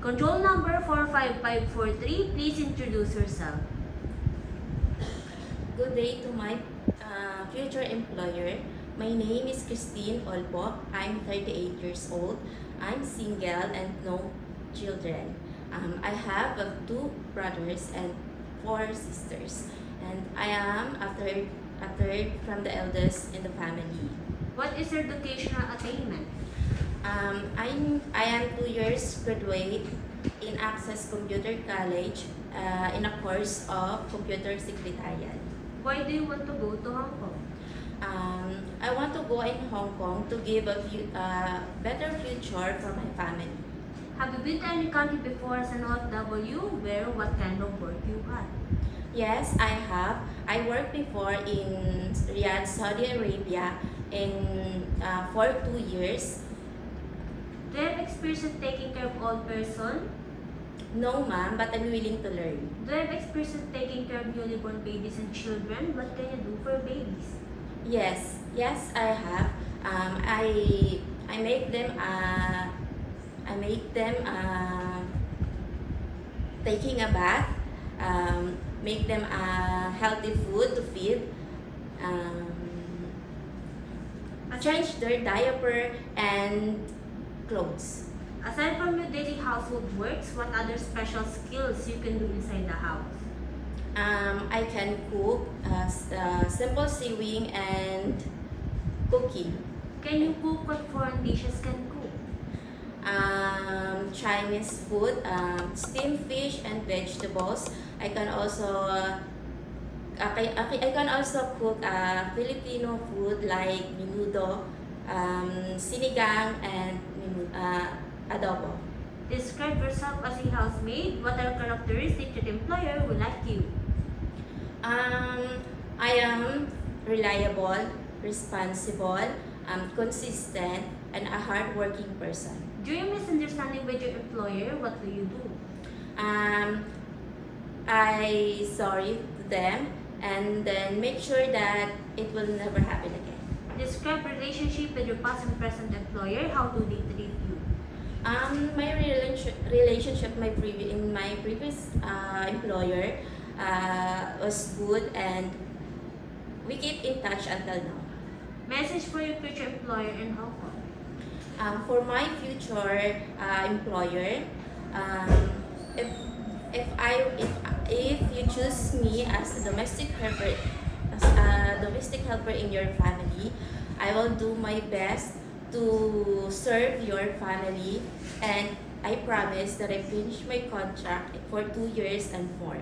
Control number 45543, please introduce yourself. Good day to my future employer. My name is Christine Olpo. I'm 38 years old. I'm single and no children. I have 2 brothers and 4 sisters. And I am a third from the eldest in the family. What is your educational attainment? I am 2 years graduate in Access Computer College in a course of Computer Secretariat. Why do you want to go to Hong Kong? I want to go in Hong Kong to give a better future for my family. Have you been to any country before as an OFW? Where, what kind of work you had? Yes, I have. I worked before in Riyadh, Saudi Arabia for 2 years. Do you have experience in taking care of old person? No, ma'am, but I'm willing to learn. Do you have experience in taking care of newly born babies and children? What can you do for babies? Yes, I have. I make them taking a bath, make them healthy food to feed, change their diaper and clothes. Aside from your daily household works, what other special skills you can do inside the house? I can cook, simple sewing and cooking. Can you cook? What foreign dishes can cook? Chinese food, steamed fish and vegetables. I can also cook Filipino food like menudo, sinigang and adobo. Describe yourself as a housemaid. What are characteristics your employer would like you? I am reliable, responsible, consistent, and a hardworking person. During misunderstanding with your employer, what do you do? I sorry to them and then make sure that it will never happen again. Describe relationship with your past and present employer. How do they treat you? My relationship in my previous employer was good and we keep in touch until now. Message for your future employer in Hong Kong. For my future employer, if you choose me as a domestic helper in your family, I will do my best to serve your family, and I promise that I finish my contract for 2 years and more.